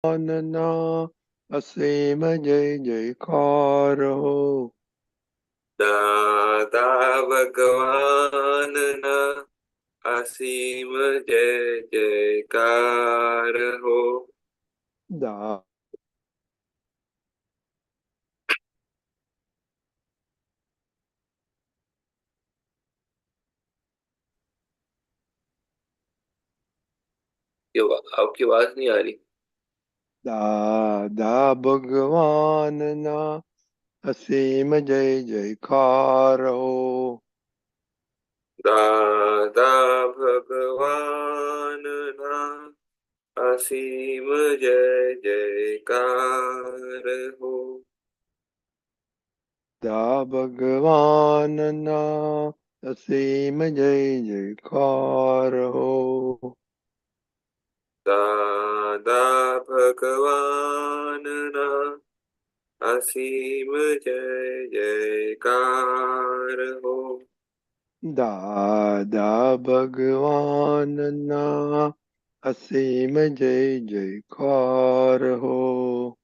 ना असीम जय जयकार हो। दादा भगवान ना असीम जय जयकार हो। दा आपकी आवाज नहीं आ रही। दादा भगवान ना असीम जय जयकार हो। दादा भगवान ना असीम जय जयकार हो। दा भगवान ना असीम जय जयकार हो। दादा भगवान ना असीम जय जयकार हो। दादा भगवान ना असीम जय जयकार हो।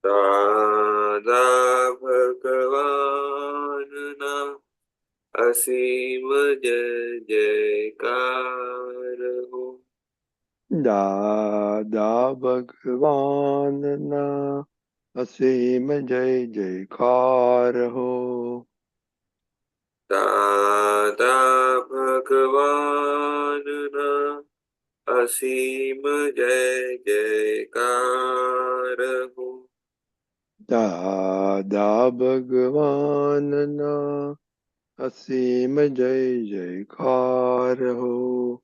दादा भगवान ना असीम जय जयकार हो। दादा भगवान ना असीम जय जयकार हो। दादा भगवान ना असीम जय जयकार हो। दादा भगवान ना असीम जय जयकार हो।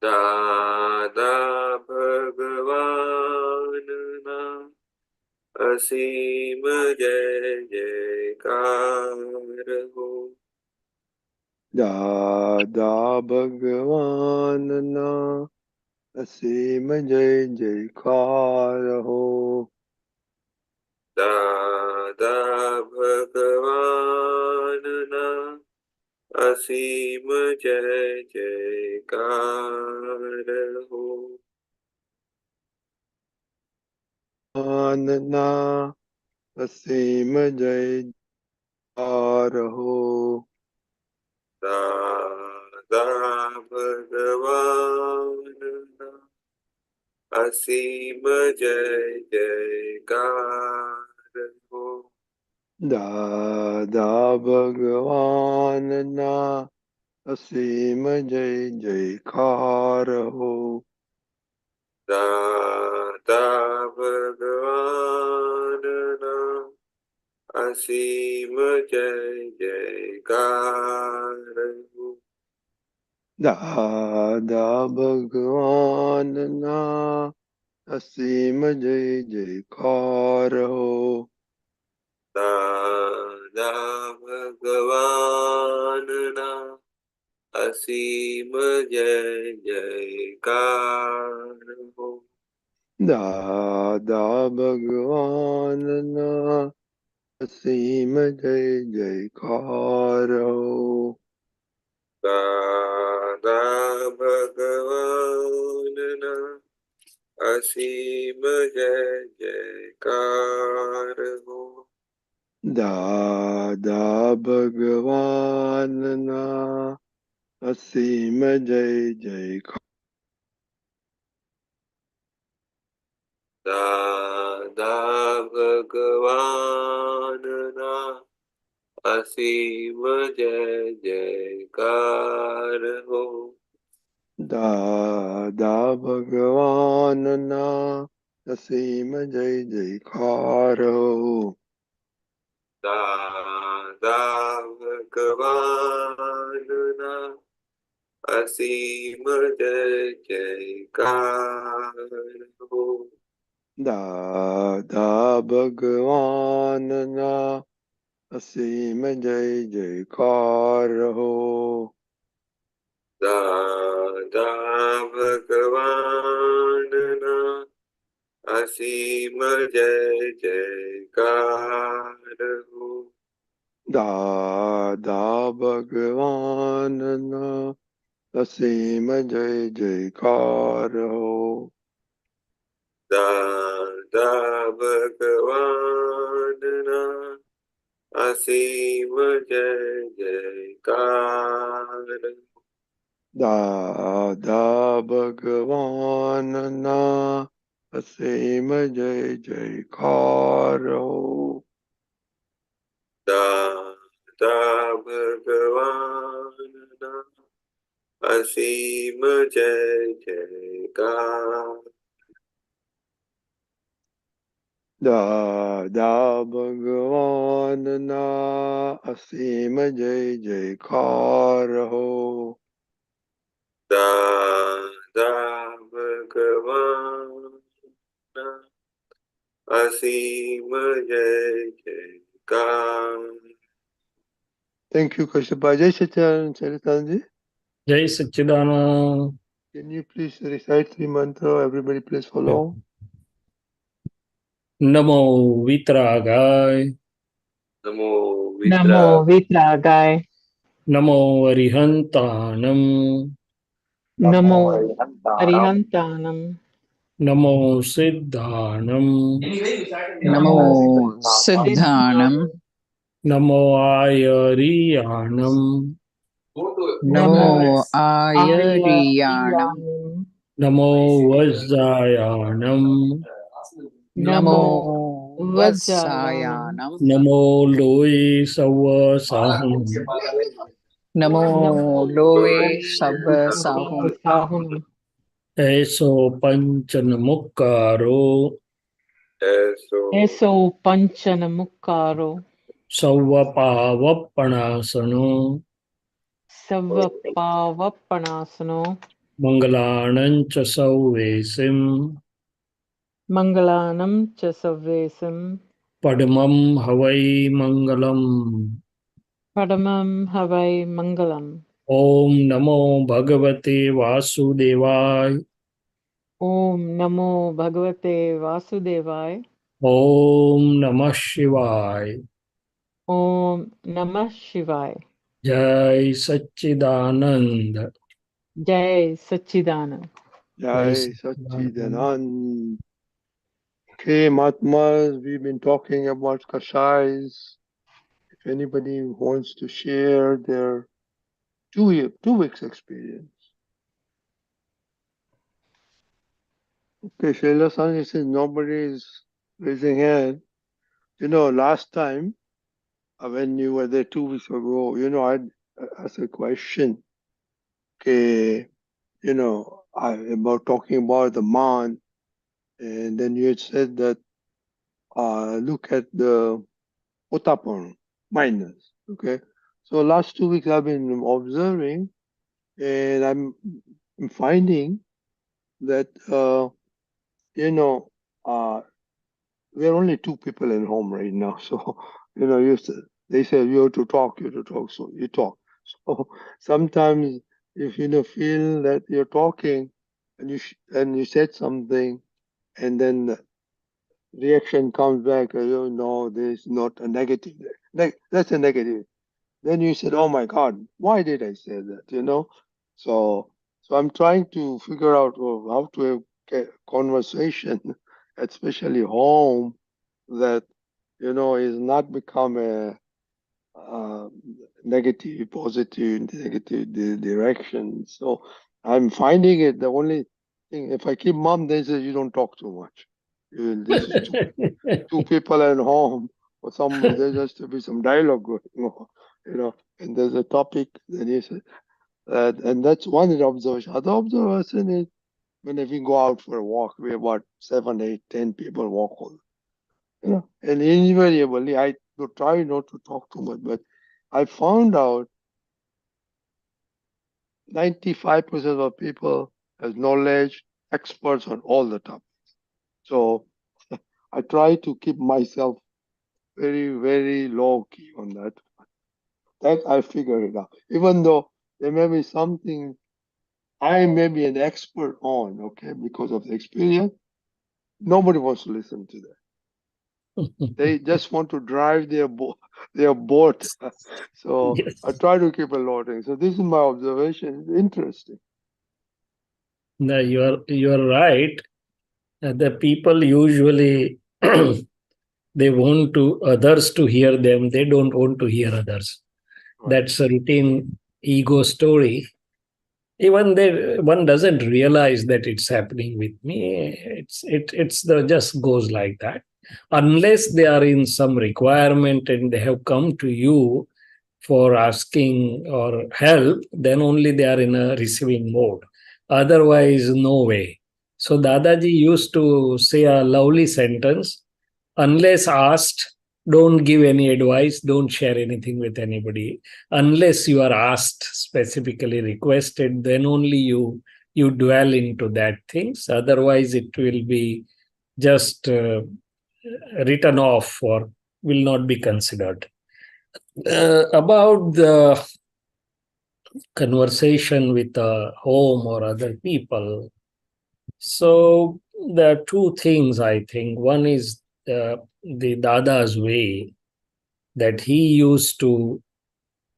दादा भगवान ना असीम जय जयकार हो। दादा भगवान ना असीम जय जयकार हो। दादा भगवान ना असीम जय जयकार हो। ना असीम जय जयकार हो। दादा भगवान ना असीम जय जयकार हो। दादा भगवान ना असीम जय जयकार हो। दादा भगवान ना असीम जय जयकार हो। दादा भगवान ना असीम जय जयकार हो। दादा भगवान ना असीम जय जयकार हो। दादा भगवान ना असीम जय जयकार हो। दादा भगवान ना असीम जय जयकार हो। दादा भगवान ना असीम जय जयकार। दादा भगवान ना असीम जय जयकार हो। दादा भगवान ना असीम जय जयकार हो। दादा भगवान ना असीम जय जयकार हो। दादा भगवान ना असीम जय जयकार हो। दादा भगवान ना असीम जय जयकार हो। दादा भगवान ना असीम जय जयकार हो। Dada Bhagwan Asim Jai Jaikar. Dada Bhagwan Asim Jai Jaikar ho. Dada Bhagwan Asim Jai Jaikar. Dada Bhagwan Asim Jai Jaikar ho. Dada Bhagwan Asim Jai Jaikar. Thank you, Kashays. Jai Shaileshanandji. Jai Satchidanand. Can you please recite the mantra? Everybody please follow. Namo Vitragay. Namo Namo Vitrag. Vitragay. Namo Arihantanam. Namo Arihantanam. Namo Siddhanam. Namo Siddhanam. Namo Ayariyanam. Namo Ayariyanam. Ayariyanam. Namo Vajrayanam. Namo Vajrayanam. Vasayanam. Namo Loe Savasaham. Namo Loe Sabasahum. Sahunam. Eso Panchanamukaro. Eso Panchanamukaro. Savapavapanasano. Savapavapanasano. Mangalanancha Sauvesim. Mangalanam Chasavesam. Padmam Havai Mangalam. Padamam Havai Mangalam. Om Namo Bhagavate Vasudevaya. Om Namo Bhagavate Vasudevaya. Om Namah Shivaya. Om Namah Shivaya. Jai Satchidanand. Jai Satchidanand. Jai Satchidanand. Okay, Mahatmas, we've been talking about Kashays. If anybody wants to share their 2 weeks experience. Okay, Shaileshanandji says nobody is raising hand. You know, last time when you were there 2 weeks ago, you know, I'd asked a question. Okay, you know, about talking about the man, and then you had said that look at the POTAPANU, myness. Okay, so last 2 weeks I've been observing, and I'm finding that you know we're only 2 people in home right now. So you know, they say you have to talk, so you talk. So sometimes if you know feel that you're talking and you said something, and then the reaction comes back, you know, there's not a negative. That's a negative. Then you said, "Oh my God, why did I say that?" You know, so I'm trying to figure out how to have conversation, especially home, that you know is not become a negative, positive, negative direction. So I'm finding it the only thing. If I keep mum, they say you don't talk too much. This is two people at home, or some there has to be some dialogue going on, you know. And there's a topic, then you say, and that's one observation. Other observation is whenever we go out for a walk, we about 7, 8, 10 people walk all. You know, and invariably, I try not to talk too much, but I found out 95% of people has knowledge, experts on all the topics. So I try to keep myself very, very low key on that. That I figure it out. Even though there may be something I may be an expert on, okay, because of the experience, nobody wants to listen to that. They just want to drive their boat. So Yes. I try to keep a low thing. So this is my observation. It's interesting. No, you are right. The people usually they want to others to hear them. They don't want to hear others. Right. That's a routine ego story. Even they, one doesn't realize that it's happening with me. It's the just goes like that. Unless they are in some requirement and they have come to you for asking or help, then only they are in a receiving mode. Otherwise, no way. So Dadaji used to say a lovely sentence: unless asked, don't give any advice, don't share anything with anybody. Unless you are asked, specifically requested, then only you dwell into that things. Otherwise, it will be just written off or will not be considered. About the conversation with home or other people. So there are two things I think. One is the Dada's way that he used to.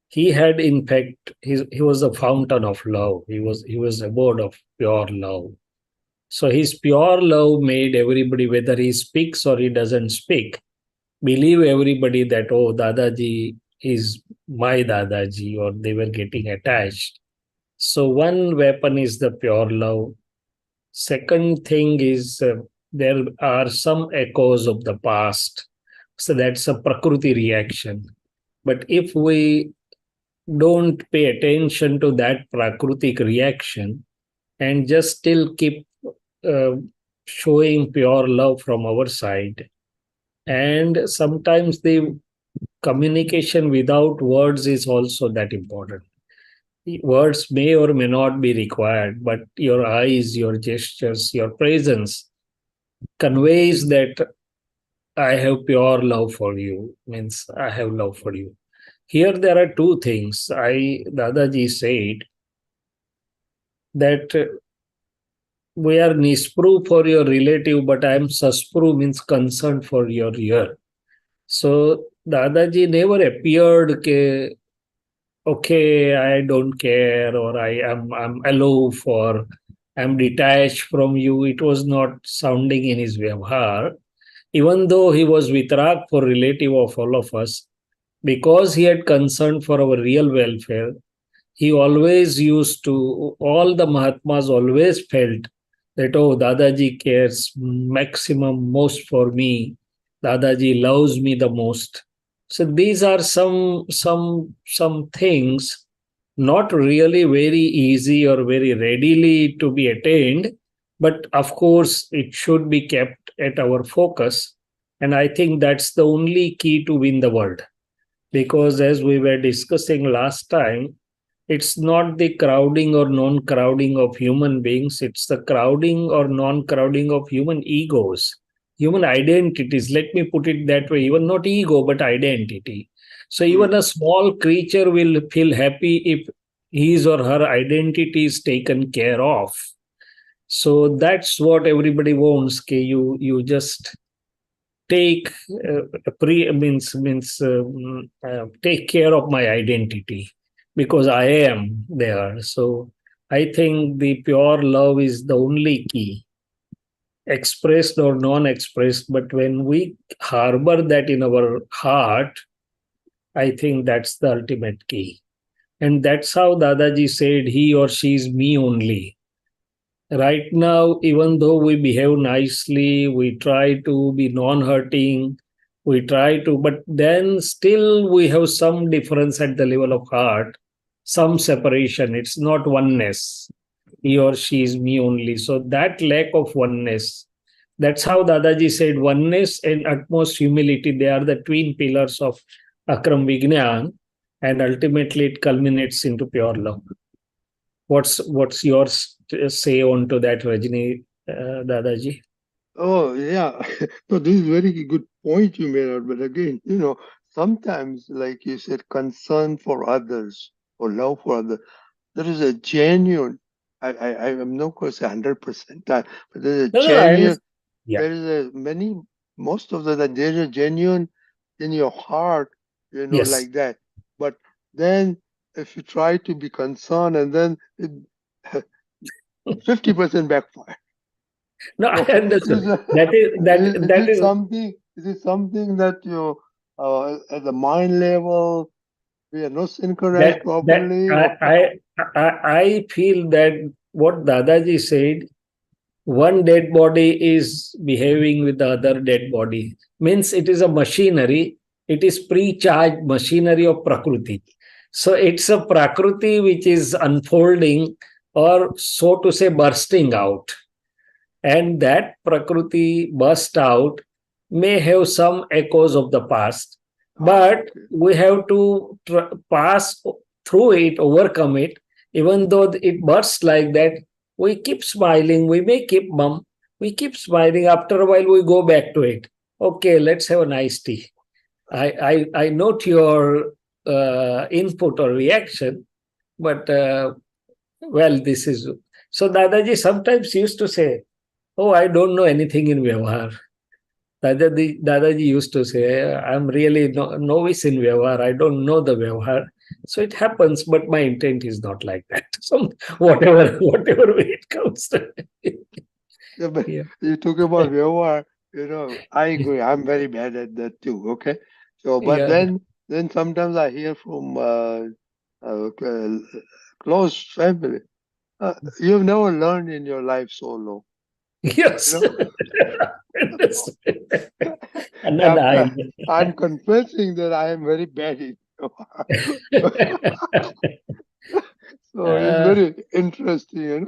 He had, in fact, he was a fountain of love. He was a abode of pure love. So his pure love made everybody, whether he speaks or he doesn't speak, believe everybody that, oh, Dadaji is my Dadaji, or they were getting attached. So one weapon is the pure love. Second thing is there are some echoes of the past. So that's a Prakriti reaction. But if we don't pay attention to that Prakritic reaction and just still keep uh, showing pure love from our side, and sometimes the communication without words is also that important. Words may or may not be required, but your eyes, your gestures, your presence conveys that I have pure love for you, means I have love for you. Here there are two things. Dadaji said that we are nispru for your relative, but I am saspru, means concerned for your ear. So Dadaji never appeared ke, okay, I don't care, or I'm aloof, or I'm detached from you. It was not sounding in his vyavhar. Even though he was Vitrag for relative of all of us, because he had concern for our real welfare, he always used to, all the Mahatmas always felt that, oh, Dadaji cares maximum most for me. Dadaji loves me the most. So these are some things not really very easy or very readily to be attained, but of course it should be kept at our focus. And I think that's the only key to win the world. Because as we were discussing last time, it's not the crowding or non-crowding of human beings, it's the crowding or non-crowding of human egos, human identities. Let me put it that way, even not ego, but identity. So even a small creature will feel happy if his or her identity is taken care of. So that's what everybody wants. Okay, you just take take care of my identity because I am there. So I think the pure love is the only key, expressed or non-expressed. But when we harbor that in our heart, I think that's the ultimate key. And that's how Dadaji said he or she is me only. Right now, even though we behave nicely, we try to be non-hurting, we try to, but then still we have some difference at the level of heart, some separation. It's not oneness. He or she is me only. So that lack of oneness, that's how Dadaji said oneness and utmost humility, they are the twin pillars of Akram Vignan, and ultimately it culminates into pure love. What's your say on to that, Rajni, Dadaji? Oh, yeah. No, this is a very good point you made out. But again, sometimes, like you said, concern for others or love for others, there is a genuine, I'm not going to say 100% that, but there's a No, no, genuine, yeah, there is a many, most of the time, there's a genuine in your heart, yes. like that. But then if you try to be concerned and then it, 50% backfire. No, I So, understood. is, That is is that it is something? Is it something that you, at the mind level, we are not synchronized that properly? Or, I feel that what Dadaji said, one dead body is behaving with the other dead body, means it is a machinery. It is pre-charged machinery of Prakriti. So it's a Prakriti which is unfolding, or so to say bursting out, and that Prakriti burst out may have some echoes of the past, but okay. we have to pass through it, overcome it. Even though it bursts like that, we keep smiling, we may keep mum, we keep smiling. After a while, we go back to it. Okay, let's have a nice tea. I note your input or reaction, but well, this is so. Dadaji sometimes used to say, "Oh, I don't know anything in Vyavahar." Dadaji used to say, I'm really novice in Vyavahar. I don't know the Vyavahar. So it happens, but my intent is not like that. So whatever way it comes. Yeah, but Yeah. you talk about Vyavahar, I agree. I'm very bad at that too. Okay. So, but Yeah. then sometimes I hear from close family, you've never learned in your life so low. Yes. You And know, then I'm confessing that I am very bad in Vyavahar. So it's uh, very interesting.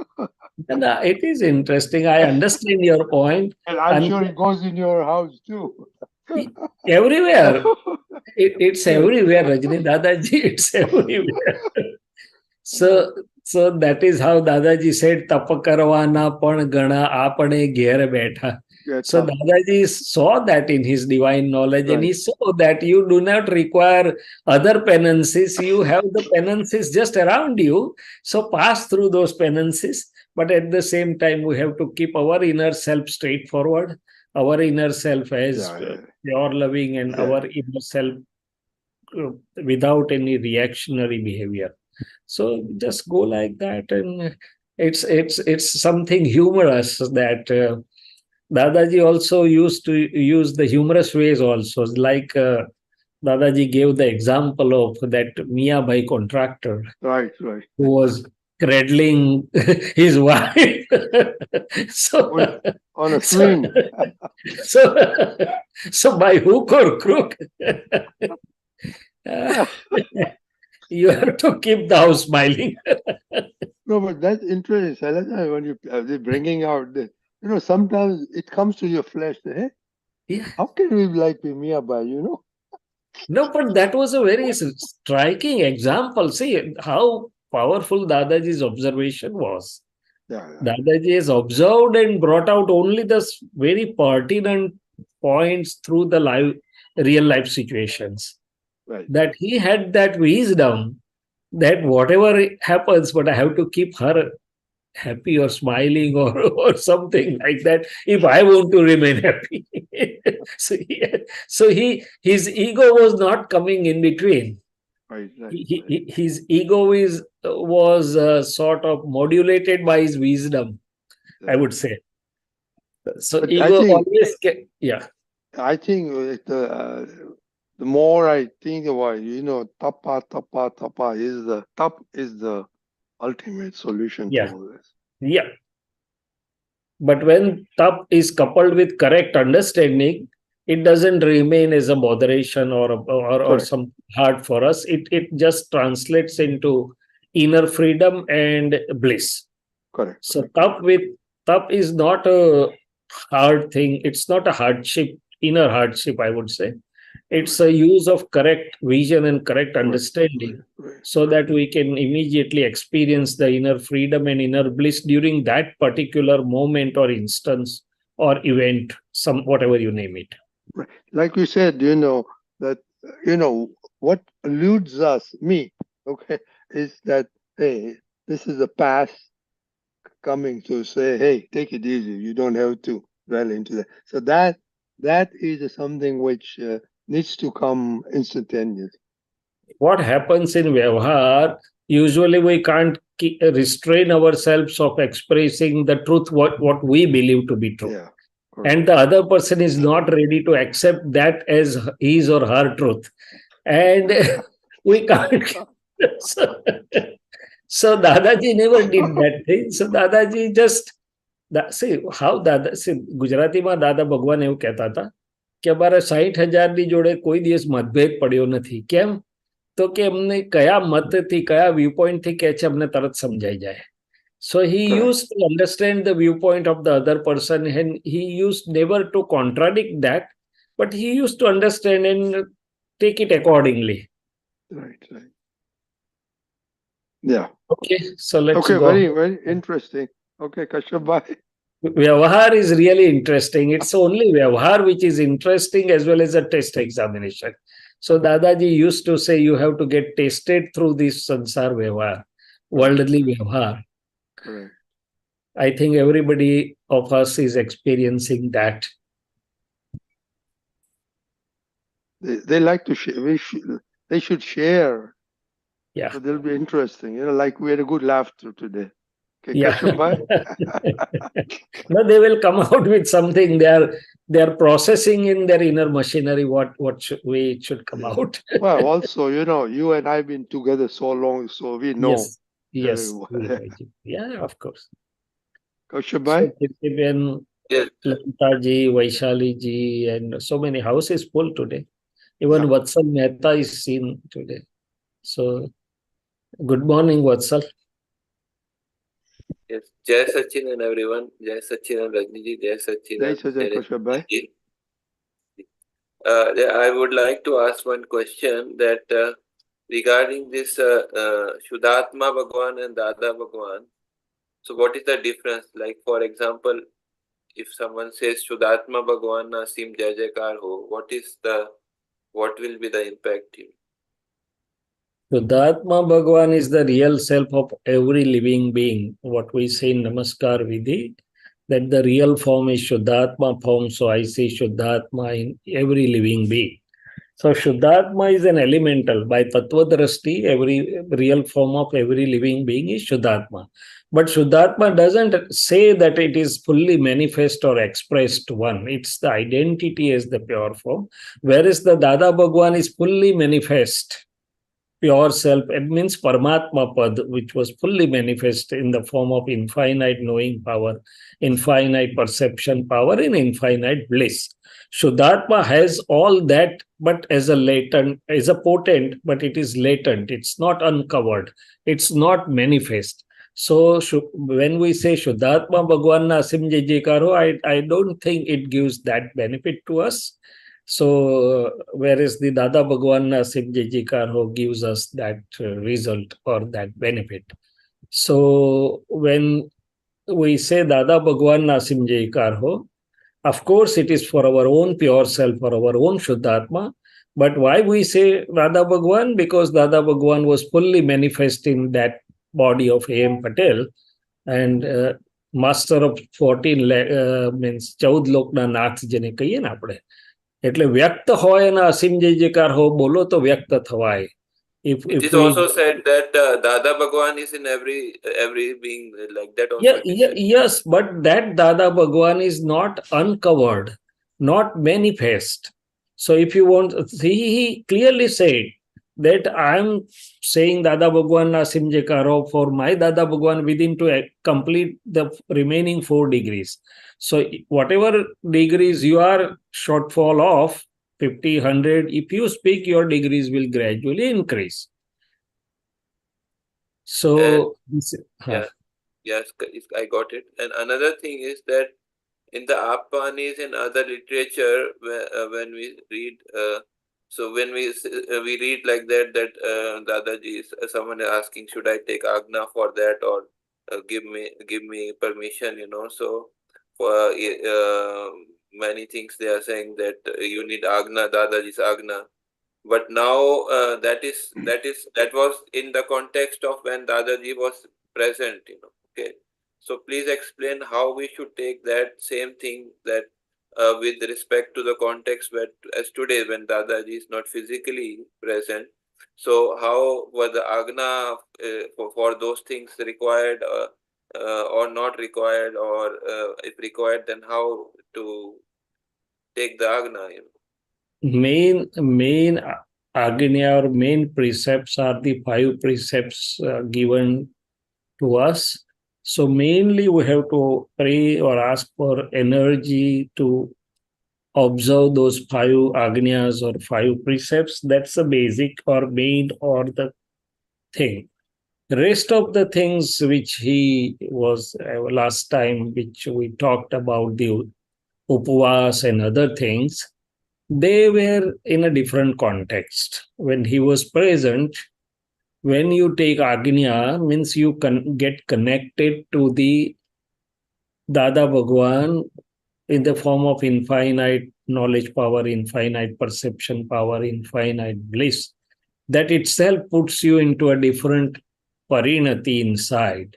and, it is interesting. I understand your point. And I'm And sure it goes in your house too. everywhere, it's everywhere, Rajni Dadaji, it's everywhere. So that is how Dadaji said, "Tap karwana pan gana apne gher betha." So Tough. Dadaji saw that in his divine knowledge, and Right. he saw that you do not require other penances. You have the penances just around you. So pass through those penances, but at the same time, we have to keep our inner self straightforward, our inner self as Yeah. pure loving, and Yeah. our inner self without any reactionary behavior. So just go like that, and it's something humorous that Dadaji also used to use the humorous ways also. Like Dadaji gave the example of that Mia Bhai contractor Right. who was cradling his wife. So, On a so, swing. so, so by hook or crook, you have to keep the house smiling. No, but that's interesting, Shailesh, when you bringing out the, sometimes it comes to your flesh. Hey, Yeah. how can we like Miyabai? No, but that was a very striking example. See how powerful Dadaji's observation was. Yeah. Dadaji has observed and brought out only the very pertinent points through the real life situations. Right. That he had that wisdom that whatever happens, but I have to keep her happy or smiling or something like that if I want to remain happy. So his ego was not coming in between. Right. His ego was sort of modulated by his wisdom, I would say. So But ego always yeah. I think the more I think about tapa is the ultimate solution to Yeah. all this. Yeah. But when tap is coupled with correct understanding, it doesn't remain as a moderation or some hard for us. It just translates into inner freedom and bliss. Correct. So tap is not a hard thing. It's not a hardship, inner hardship, I would say. It's a use of correct vision and correct understanding so that we can immediately experience the inner freedom and inner bliss during that particular moment or instance or event, whatever you name it. Right. Like you said, that, what eludes us, me, okay, is that, hey, this is the past coming to say, hey, take it easy. You don't have to dwell into that. So that is something which needs to come instantaneous. What happens in Vyavahar, usually we can't restrain ourselves of expressing the truth, what we believe to be true. Yeah. Correct. And the other person is not ready to accept that as his or her truth. And we can't. So Dadaji never did that thing. So Dadaji just, see how ગુજરાતીમાં દાદા ભગવાન એવું કહેતા હતા કે અમારા 60,000 જોડે કોઈ દિવસ મતભેદ પડ્યો નથી. કેમ? તો કે એમને કયા મતથી કયા વ્યૂ પોઈન્ટ થી કે છે અમને તરત સમજાઈ જાય. So he used to understand the viewpoint of the other person, and he used never to contradict that, but he used to understand and take it accordingly. Right. Yeah. Okay, so let's go. Very, very interesting. Okay, Kashyap bhai. Vyavahar is really interesting. It's only Vyavahar which is interesting, as well as a test examination. So Dadaji used to say you have to get tested through this sansar Vyavahar, worldly Vyavahar. Correct. I think everybody of us is experiencing that. They like to share. They should share. Yeah. So they'll be interesting. Like we had a good laughter today. Okay, Yeah. Kashyap bhai. No, they will come out with something. They are processing in their inner machinery what should come out. Well, also, you and I have been together so long, so we know. Yes. Yeah, of course. Kashyap bhai. Yes. Lalitaji, Vaishali-ji, and so many houses full today. Even Vatsal Mehta is seen today. So, good morning, Vatsal. Yes. Jai Sachidanand, everyone. Jai Sachidanand, Rajniji. Jai Sachidanand. Jai Kashyap bhai. I would like to ask one question that regarding this Shudhdhatma Bhagwan and Dada Bhagwan. So what is the difference? Like, for example, if someone says Shudhdhatma Bhagwan Nasim Jai Jaikar Ho, what will be the impact? Shudhdhatma Bhagwan is the real self of every living being. What we say in Namaskar Vidhi, that the real form is Shudhdhatma form. So I say Shudhdhatma in every living being. So Shudhdhatma is an elemental. By Tattvadrashti, every real form of every living being is Shudhdhatma. But Shudhdhatma doesn't say that it is fully manifest or expressed one. It's the identity as the pure form. Whereas the Dada Bhagwan is fully manifest. Pure self, it means Paramatma Pad, which was fully manifest in the form of infinite knowing power, infinite perception power, and infinite bliss. Shudhdhatma has all that, but as a potent, but it is latent. It's not uncovered. It's not manifest. So when we say Shudhdhatma Bhagwan Nasim Jai Jaikar Ho, I don't think it gives that benefit to us. So whereas the Dada Bhagwan Nasim Jai Jaikar Ho gives us that result or that benefit. So when we say Dada Bhagwan Nasim Jai Jaikar Ho, of course it is for our own pure self, for our own Shudhdhatma. But why we say Dada Bhagwan? Because Dada Bhagwan was fully manifest in that body of A.M. Patel, and master of 14 means 14 લોકના નાથ જેને કહીએ ને આપણે, એટલે વ્યક્ત હોય અને અસીમ જય જયકાર હો બોલો તો વ્યક્ત થવાય. It is also said that Dada Bhagwan is in every being, like that also. Yes, but that Dada Bhagwan is not uncovered, not manifest. So if you want, he clearly said that I'm saying Dada Bhagwan Nasim Jaikar Ho for my Dada Bhagwan within to complete the remaining 4 degrees. So whatever degrees you are shortfall of, 50, 100, if you speak, your degrees will gradually increase. So yes, I got it. And another thing is that in the Apanis and other literature, when we read, so when we read like that Dadaji is someone is asking, should I take Agna for that, or give me permission, So for many things they are saying that you need Agna, Dadaji's Agna. But now that was in the context of when Dadaji was present, Okay. So please explain how we should take that same thing, that with respect to the context where, as today, when Dadaji is not physically present, So how was the Agna for those things required or not required, or if required, then how to take the Agna? Main Agnya or main precepts are the 5 precepts given to us. So mainly we have to pray or ask for energy to observe those 5 Agnyas or 5 precepts. That's the basic or main or the thing. The rest of the things which he was last time, which we talked about, the upvas and other things, they were in a different context. When he was present, when you take Agnya, means you can get connected to the Dada Bhagwan in the form of infinite knowledge power, infinite perception power, infinite bliss. That itself puts you into a different parinati inside.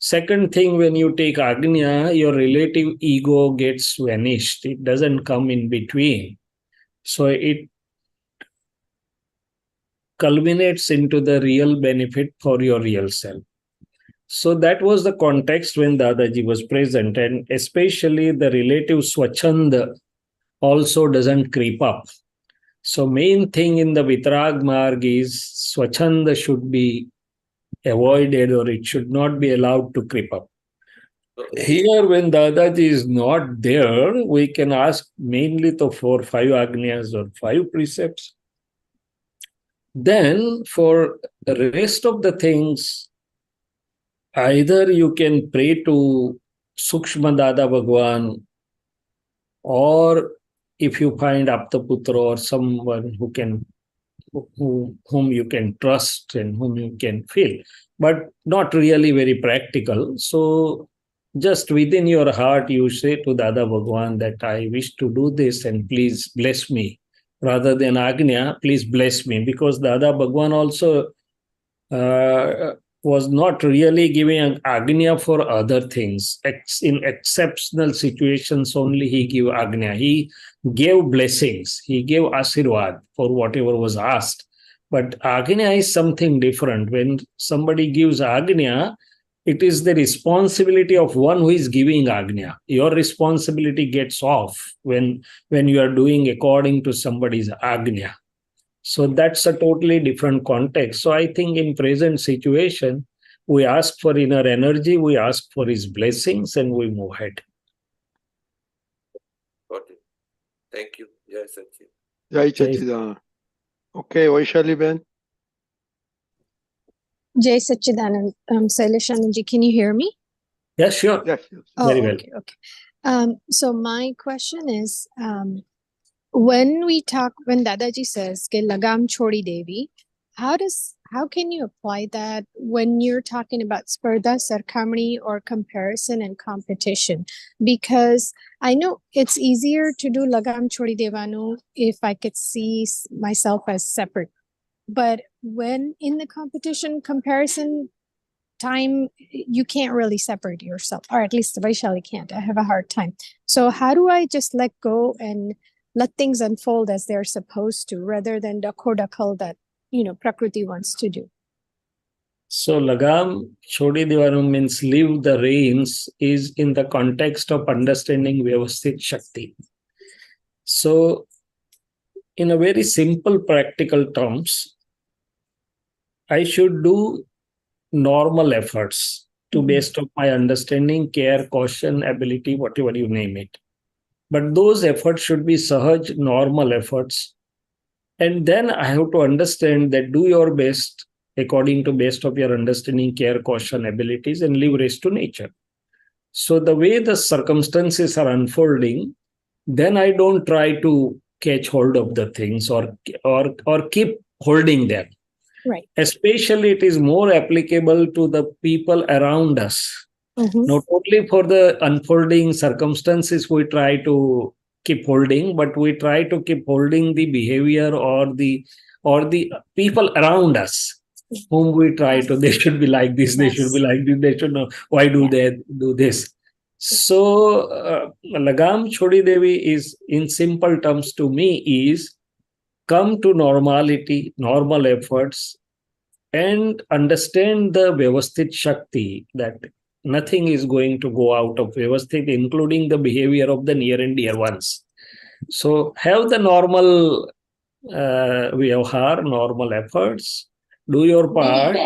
Second thing, when you take Agnya, your relative ego gets vanished. It doesn't come in between. So it culminates into the real benefit for your real self. So that was the context when Dadaji was present, and especially the relative Swachanda also doesn't creep up. So main thing in the Vitrag Marg is Swachanda should be avoided, or it should not be allowed to creep up. Here, when Dadaji is not there, we can ask mainly for 5 Agnyas or 5 precepts. Then for the rest of the things, either you can pray to Sukshma Dada Bhagwan, or if you find Aptaputra or someone whom you can trust and whom you can feel, but not really very practical. So just within your heart, you say to Dada Bhagwan that I wish to do this and please bless me. Rather than Agnya, please bless me. Because Dada Bhagwan also was not really giving an Agnya for other things. In exceptional situations only he gave Agnya. He gave blessings. He gave Asirvad for whatever was asked. But Agnya is something different. When somebody gives Agnya, it is the responsibility of one who is giving Agnya. Your responsibility gets off when you are doing according to somebody's Agnya. So that's a totally different context. So I think in present situation, we ask for inner energy, we ask for his blessings, and we move ahead. Got it. Thank you. Jai Sachin. Jai Sachidanand. Okay, Vaishali Ben. Jai Sachidanand. Shaileshanandji, can you hear me? Yeah, sure. Yes. Very well. Okay. So my question is, when Dadaji says ke Lagam Chodi Diyo, how can you apply that when you're talking about spardha, sarkamani, or comparison and competition? Because I know it's easier to do Lagam Chodi Diyo if I could see myself as separate. But when in the competition comparison time, you can't really separate yourself, or at least Vaishali can't. I have a hard time. So how do I just let go and let things unfold as they're supposed to, rather than the kodakal that Prakriti wants to do? So Lagam Chodi Diyo means leave the reins is in the context of understanding Vyavasthit Shakti. So in a very simple practical terms, I should do normal efforts to best of my understanding, care, caution, ability, whatever you name it. But those efforts should be sahaj, normal efforts. And then I have to understand that do your best according to best of your understanding, care, caution, abilities, and leave rest to nature. So the way the circumstances are unfolding, then I don't try to catch hold of the things or keep holding them. Right. Especially it is more applicable to the people around us. Not only for the unfolding circumstances we try to keep holding, but we try to keep holding the behavior or the people around us whom we try to, they should be like this, they should be like this, they should know, why do they do this? So Lagam Chodi Diyo is, in simple terms to me, is come to normality, normal efforts, and understand the Vyavasthit Shakti, that nothing is going to go out of Vyavasthit, including the behavior of the near and dear ones. So have the normal Vyavhar, normal efforts, do your part,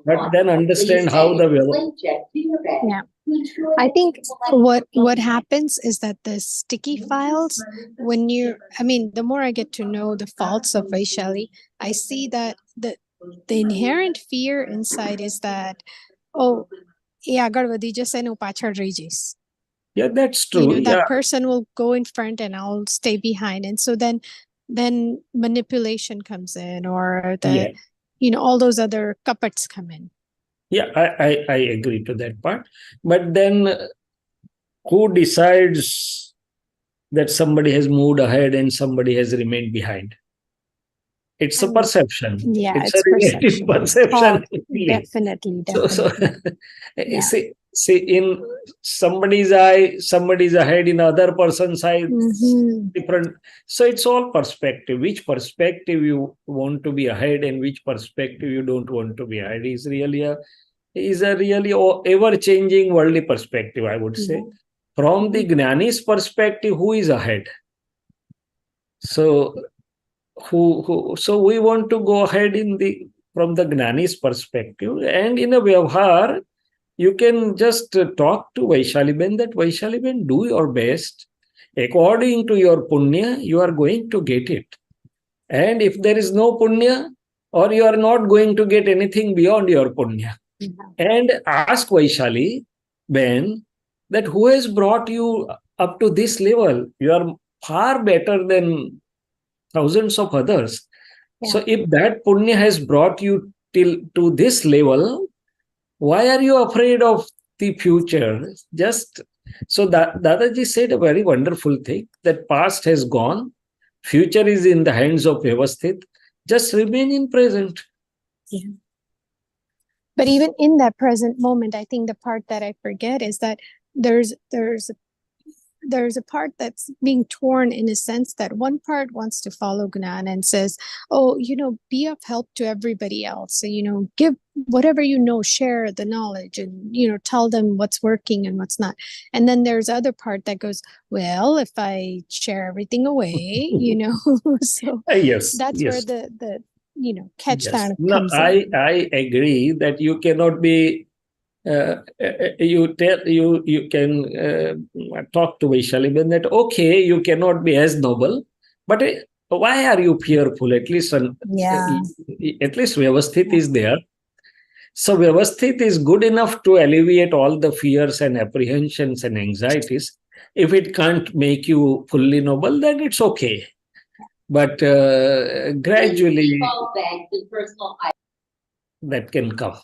but then understand how the Yeah. I think what happens is that the sticky files, when the more I get to know the faults of Vaishali, I see that the inherent fear inside is that, oh, yeah, Garvadi just said no pachad rages. Yeah, that's true. That person will go in front and I'll stay behind. And so then manipulation comes in, or all those other kapats come in. Yeah, I agree to that part. But then who decides that somebody has moved ahead and somebody has remained behind? It's a perception. Yeah, it's a relative perception. Definitely. So see, in somebody's eye, somebody's ahead, in other person's eye, different. So it's all perspective. Which perspective you want to be ahead and which perspective you don't want to be ahead is really a ever-changing worldly perspective, I would say. From the Gnani's perspective, who is ahead? So so we want to go ahead from the Gnani's perspective, and in a Vyavhar, you can just talk to Vaishaliben that Vaishaliben, do your best. According to your punya, you are going to get it. And if there is no punya, or you are not going to get anything beyond your punya, and ask Vaishali Ben that who has brought you up to this level? You are far better than thousands of others. Yeah. So if that punya has brought you to this level, why are you afraid of the future? So Dadaji said a very wonderful thing, that past has gone, future is in the hands of Vyavasthit, just remain in present. Yeah. But even in that present moment, I think the part that I forget is that there's a part that's being torn, in a sense that one part wants to follow Gnan and says, oh, be of help to everybody else. So, give whatever share the knowledge and, tell them what's working and what's not. And then there's other part that goes, well, if I share everything away, so yes, that's where the catch that no, comes in. I agree that you cannot be you can talk to Vaishaliben that okay, you cannot be as noble, but why are you fearful? At least Vyavasthit is there. So Vyavasthit is good enough to alleviate all the fears and apprehensions and anxieties. If it can't make you fully noble, then it's okay. But gradually that can come.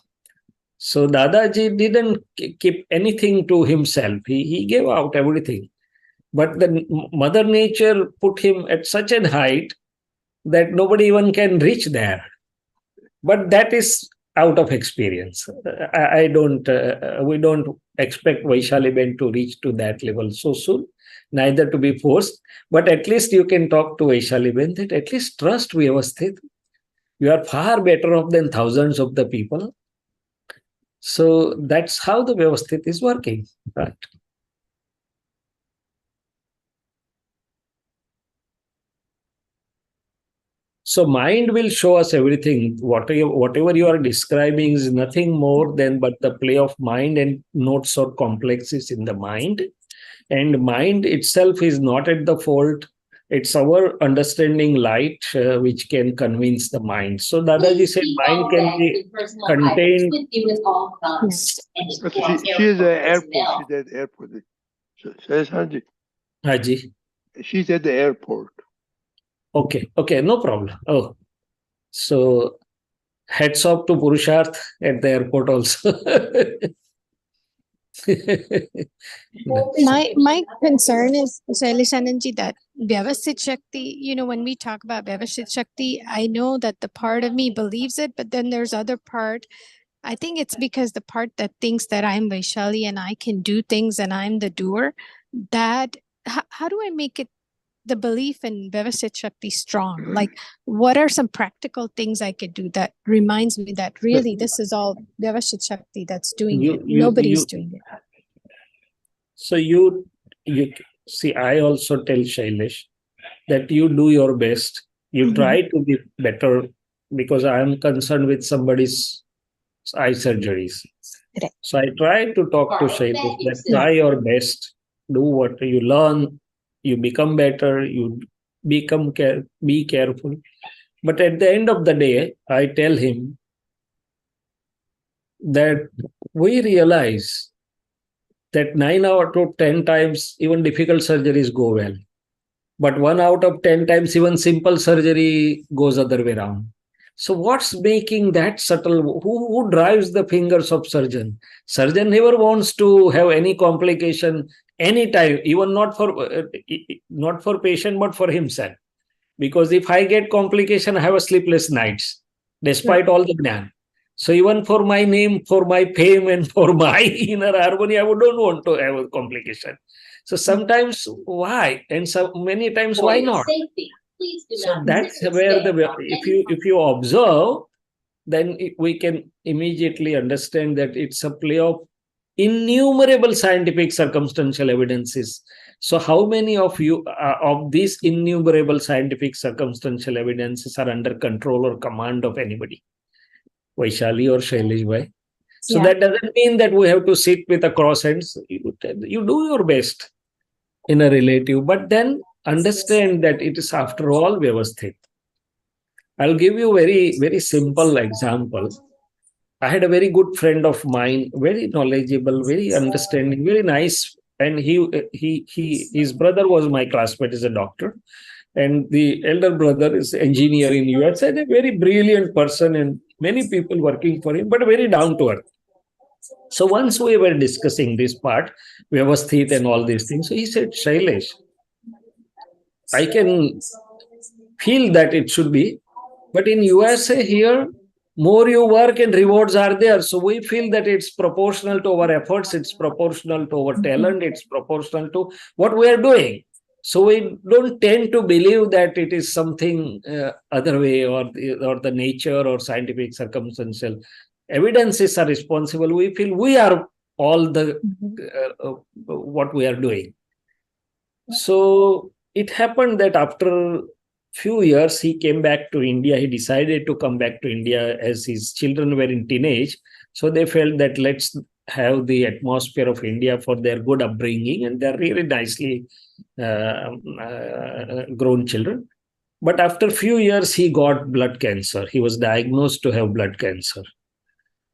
So Dadaji didn't keep anything to himself. He gave out everything. But the Mother Nature put him at such a height that nobody even can reach there. But that is out of experience. We don't expect Vaishaliben to reach to that level so soon, neither to be forced. But at least you can talk to Vaishaliben that at least trust Vyavasthit. You are far better off than thousands of the people. So that's how the Vyavasthit is working, right? So mind will show us everything. Whatever you are describing is nothing more than but the play of mind and notes or complexes in the mind. And mind itself is not at the fault. It's our understanding light which can convince the mind. So Dadaji said mind can be contained. She is at the airport. She's at the airport. Shaileshanandji. Haji. She's at the airport. Okay, no problem. Oh, so hats off to Purusharth at the airport also. My concern is, Shaileshanandji, that Vyavasthit Shakti, when we talk about Vyavasthit Shakti, I know that the part of me believes it, but then there's other part. I think it's because the part that thinks that I'm Vaishali and I can do things and I'm the doer, that how do I make it the belief in Vyavasthit Shakti strong? Like, what are some practical things I could do that reminds me that really this is all Vyavasthit Shakti that's doing it. Nobody's doing it. So you see, I also tell Shailesh that you do your best. You try to be better, because I am concerned with somebody's eye surgeries. Right. So I try to talk to Shailesh that try your best, do what you learn, you become better, you be careful. But at the end of the day, I tell him that we realize that 9 out of 10 times even difficult surgeries go well. But 1 out of 10 times even simple surgery goes other way around. So what's making that subtle? Who drives the fingers of surgeon? Surgeon never wants to have any complication anytime, even not for patient, but for himself. Because if I get complication, I have a sleepless nights, despite all the gnan. So even for my name, for my fame, and for my inner harmony, I don't want to have a complication. So sometimes why, and so many times why not? So that's where if you observe, then we can immediately understand that it's a play of innumerable scientific circumstantial evidences. So how many of you of these innumerable scientific circumstantial evidences are under control or command of anybody? Vaishali or Shailesh bhai? So that doesn't mean that we have to sit with a cross hands. You do your best in a relative, but then understand that it is after all Vyavasthit. I'll give you a very simple example. I had a very good friend of mine, very knowledgeable, very understanding, very nice. And his brother was my classmate, is a doctor. And the elder brother is engineer in US, and a very brilliant person, and many people working for him, but very down to earth. So once we were discussing this part, Vyavasthit and all these things, so he said, Shailesh, I can feel that it should be, but in USA here, more you work and rewards are there. So we feel that it's proportional to our efforts, it's proportional to our talent, it's proportional to what we are doing. So we don't tend to believe that it is something other way, or the nature or scientific circumstantial evidences are responsible. We feel we are all the what we are doing. So it happened that after few years he came back to India. He decided to come back to India as his children were in teenage. So they felt that let's have the atmosphere of India for their good upbringing, and they're really nicely grown children. But after few years, he got blood cancer. He was diagnosed to have blood cancer.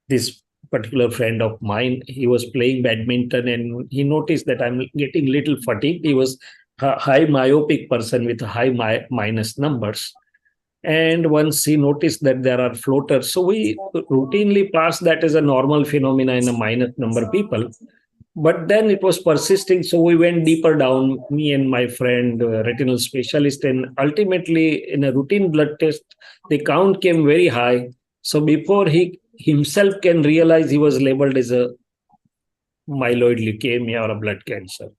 This particular friend of mine, he was playing badminton and he noticed that I'm getting little fatigued. He was a high myopic person with high myness numbers. And once he noticed that there are floaters, so we routinely pass that as a normal phenomena in a minus number people. But then it was persisting, so we went deeper down, me and my friend, retinal specialist, and ultimately in a routine blood test, the count came very high. So before he himself can realize, he was labeled as a myeloid leukemia or a blood cancer.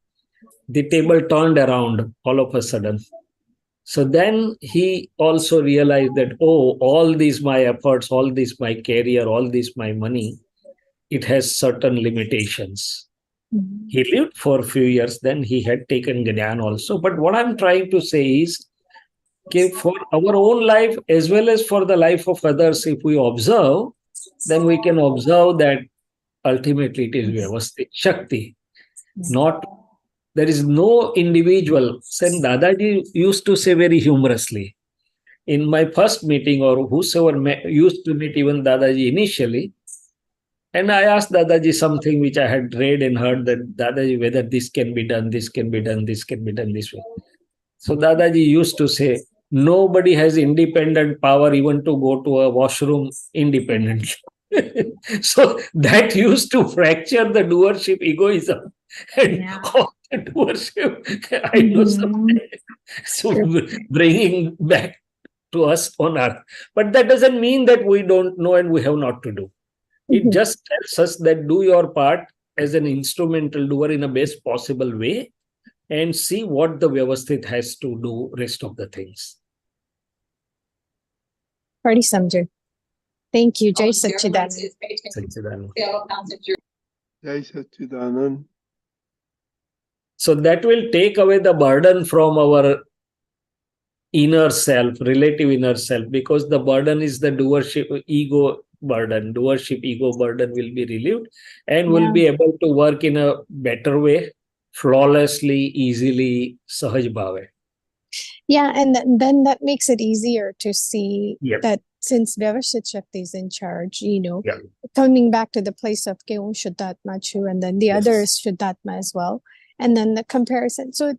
The table turned around all of a sudden. So then he also realized that, oh, all these my efforts, all this my career, all this my money, it has certain limitations. He lived for a few years, then he had taken Gyan also. But what I'm trying to say is, okay, for our own life as well as for the life of others, if we observe, then we can observe that ultimately it is Vyavasthit Shakti. Not, there is no individual. Sen Dadaji used to say very humorously, in my first meeting, or whosoever used to meet even Dadaji initially, and I asked Dadaji something which I had read and heard, that Dadaji, whether this can be done, this can be done, this can be done this way. So Dadaji used to say, nobody has independent power even to go to a washroom independently. So that used to fracture the doership egoism and all the doership. I know something. So bringing back to us on earth. But that doesn't mean that we don't know and we have not to do. It just tells us that do your part as an instrumental doer in a best possible way, and see what the Vyavasthit has to do rest of the things. Party Samjay. Thank you. Jai Sachidanand. Sachidanand. Jai Sachidanand. So that will take away the burden from our inner self, relative inner self, because the burden is the doership ego burden. Doership ego burden will be relieved, and will be able to work in a better way, flawlessly, easily, sahaj bhave. Yeah, and then that makes it easier to see Yep. that since Vyavasthit Shakti is in charge, Yeah. coming back to the place of Keum Shudhdhatma Chu, and then the Yes. other is Shudhdhatma as well. And then the comparison. So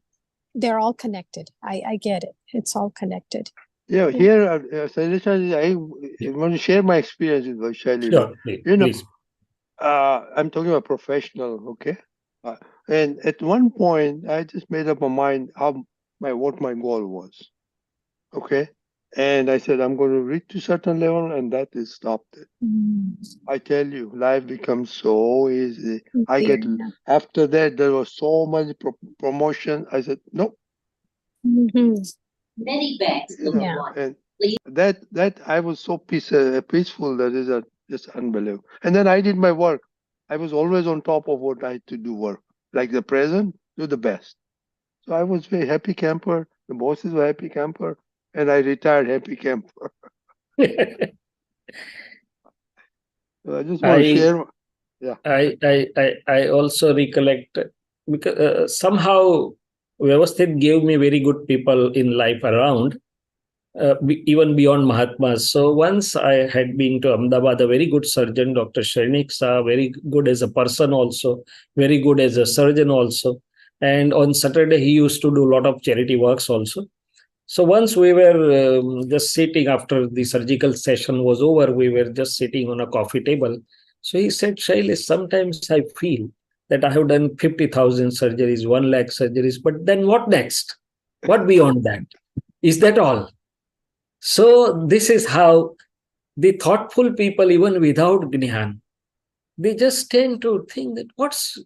they're all connected. I get it. It's all connected. Yeah, here, Shaileshanandji, I want to share my experience with Shaileshanandji. Sure, please. Please. I'm talking about professional, okay? And at one point, I just made up my mind what my goal was, okay? And I said, I'm going to reach to certain level, and that is stopped it. I tell you, life becomes so easy. After that, there was so much promotion. I said, nope. Many bags. And that I was so peaceful that is just unbelievable. And then I did my work. I was always on top of what I had to do work. Like the present, do the best. So I was very happy camper. The bosses were happy camper, and I retired happy camper. So I just want to share. Yeah. I also recollect, because somehow Vyavasthit gave me very good people in life around, even beyond Mahatmas. So once I had been to Ahmedabad, a very good surgeon, Dr. Shrenik Saha, very good as a person also, very good as a surgeon also. And on Saturday, he used to do a lot of charity works also. So once we were just sitting after the surgical session was over, we were just sitting on a coffee table. So he said, Shailesh, sometimes I feel that I have done 50,000 surgeries, 1 lakh surgeries, but then what next? What beyond that? Is that all? So this is how the thoughtful people, even without Gnyan, they just tend to think that what's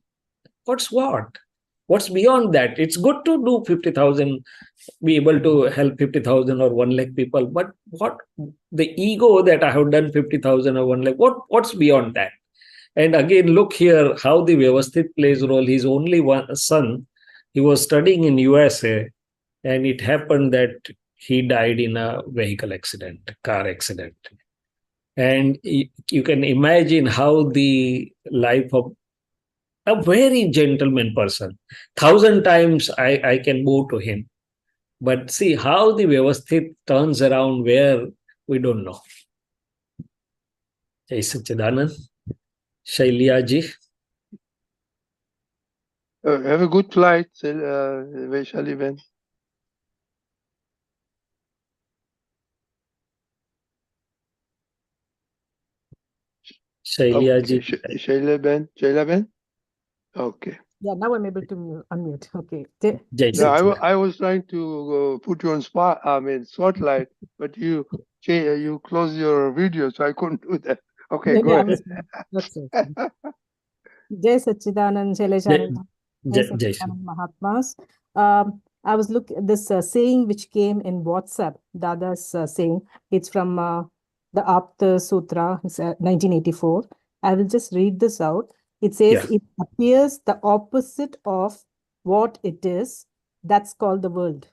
what? What's beyond that? It's good to do 50,000, be able to help 50,000 or 1 lakh people, but what the ego that I have done 50,000 or 1 lakh, what's beyond that? And again, look here how the Vyavasthit plays a role. His only one son, he was studying in USA, and it happened that he died in a vehicle accident, car accident. And you can imagine how the life of a very gentleman person, 1,000 times I can bow to him. But see how the Vyavasthit turns around where we don't know. Jai Sachidanand. Shailaji. Have a good flight, Vaishali Ben. Shailaji. Okay. Shaila Ben? Okay. Yeah, now I'm able to unmute. Okay. No, I was trying to put you on spotlight, but you closed your video, so I couldn't do that. Okay, go ahead. That's it. Jai Sachidanand, Shaileshanandji, Jai Sachidanand Mahatmas. I was looking at this saying which came in WhatsApp, Dada's saying. It's from the Aptasutra, 1984. I will just read this out. It says, It appears the opposite of what it is. That's called the world.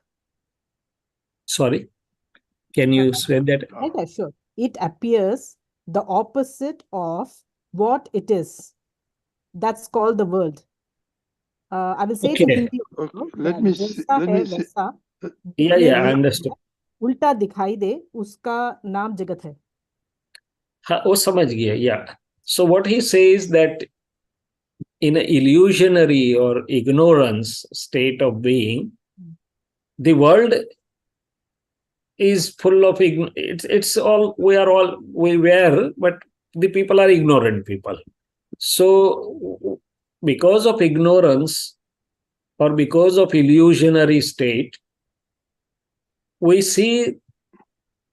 Sorry, can you say that? Yeah, sure. It appears the opposite of what it is. That's called the world. I will say it in Hindi. Okay. Let me see. Yeah, I understood. उल्टा दिखाई दे, उसका नाम जगत है. हाँ, वो समझ गया. Yeah. So what he says that in an illusionary or ignorance state of being, the world is full of it's all we were, but the people are ignorant people. So because of ignorance or because of illusionary state, we see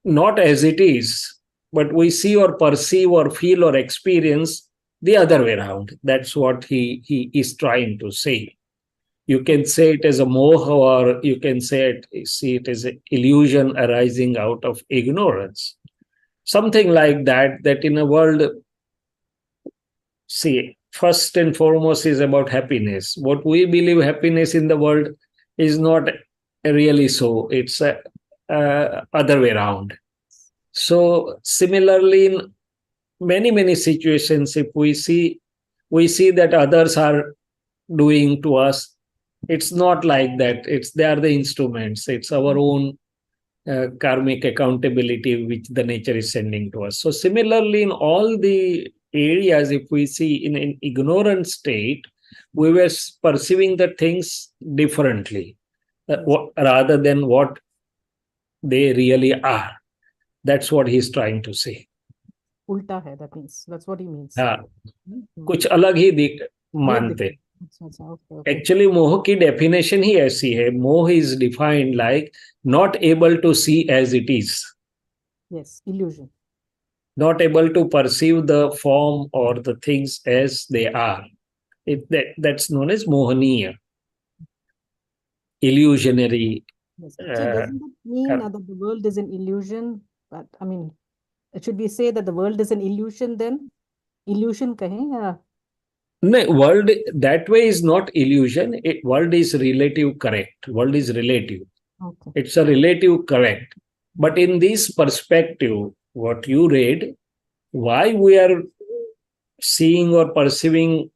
not as it is, but we see or perceive or feel or experience the other way around. That's what he is trying to say. You can say it as a moha, or you can see it as an illusion arising out of ignorance. Something like that, that in a world, see, first and foremost is about happiness. What we believe happiness in the world is not really so. It's other way around. So similarly, in many situations, if we see that others are doing to us, it's not like that. They are the instruments. It's our own karmic accountability which the nature is sending to us. So similarly, in all the areas, if we see in an ignorant state, we were perceiving the things differently rather than what they really are. That's what he's trying to say. Ulta hai, that means. That's what he means. हाँ, कुछ अलग ही मानते. Actually, मोह की definition ही ऐसी है. मोह is defined like not able to see as it is. Yes, illusion. Not able to perceive the form or the things as they are. That's known as mohaniya. Illusionary. Yes. So doesn't that mean that the world is an illusion? But I mean, should we say that the world is an illusion then? Illusion kahe ya? No, world that way is not illusion. World is relative correct. World is relative. Okay. It's a relative correct. But in this perspective, what you read, why we are seeing or perceiving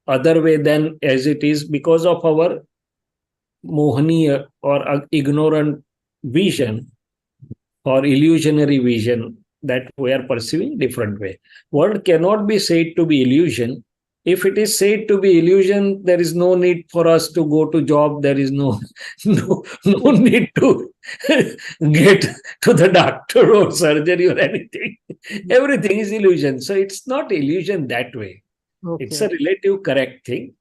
other way than as it is, because of our mohaniya or ignorant vision or illusionary vision that we are perceiving different way. World cannot be said to be illusion. If it is said to be illusion, there is no need for us to go to job. There is no need to get to the doctor or surgery or anything. Everything is illusion. So it's not illusion that way. Okay. It's a relative correct thing.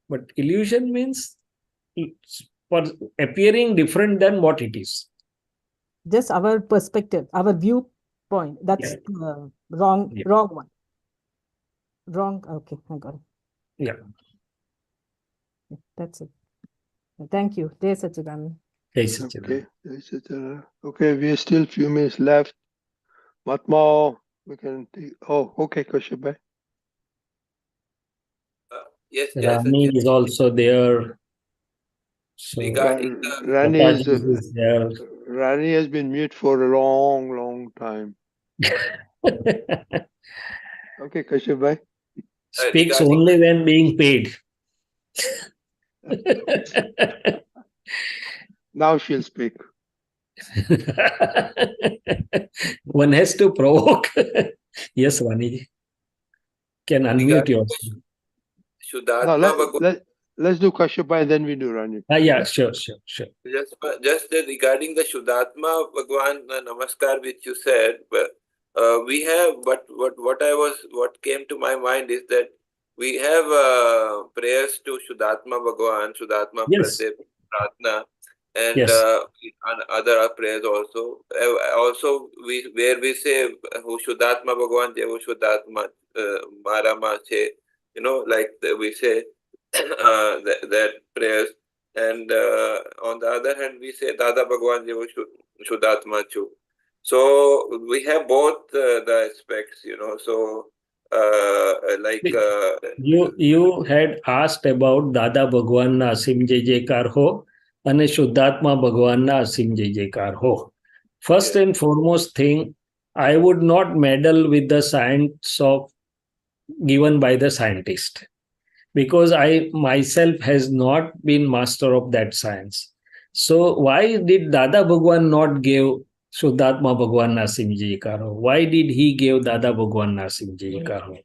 But illusion means it's appearing different than what it is. Just our perspective, our viewpoint. That's wrong one. Wrong. Okay, I got it. Yeah. That's it. Thank you. Jai Sachidanand. Jai Sachidanand. Okay, we have still few minutes left. Matma, we can take. Oh, okay, Kashays. Yes, Rani is also there. So Rani is there. Rani has been mute for a long time. Okay, Kashays. Speaks only when being paid. Now she'll speak. One has to provoke. Yes, Vaniji. Can unmute yourself. Shudhdhatma Let's do Kashays and then we do Rani. Yeah, sure. Just regarding the Shudhdhatma Bhagwan Namaskar which you said, we have, but what came to my mind is that we have prayers to Shudhdhatma Bhagwan, Shudhdhatma Prasep Pratna, and other prayers also. Also, where we say Shudhdhatma Bhagwan Shudhdhatma Marama che, like we say that prayers. And on the other hand, we say Dada Bhagwan Shudhdhatma Chu. So we have both the aspects, So you had asked about Dada Bhagwan na Asim Jai Jaikar ho and Shudhdhatma Bhagwan na Asim Jai Jaikar ho. First and foremost thing, I would not meddle with the science given by the scientist, because I myself has not been master of that science. So why did Dada Bhagwan not give Shudhdhatma Bhagwan Nasim Ji Karo? Why did he give Dada Bhagwan Nasim Ji Karo?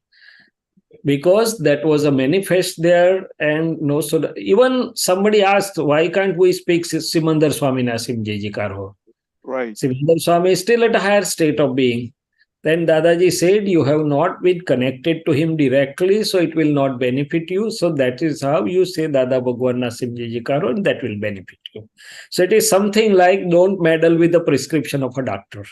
Because that was a manifest there, and no. So even somebody asked, why can't we speak Simandar Swami Nasim Ji Karo? Right. Simandar Swami is still at a higher state of being. Then Dadaji said, you have not been connected to him directly, so it will not benefit you. So that is how you say Dada Bhagwan Nasim Ji Karo, and that will benefit you. So it is something like, don't meddle with the prescription of a doctor.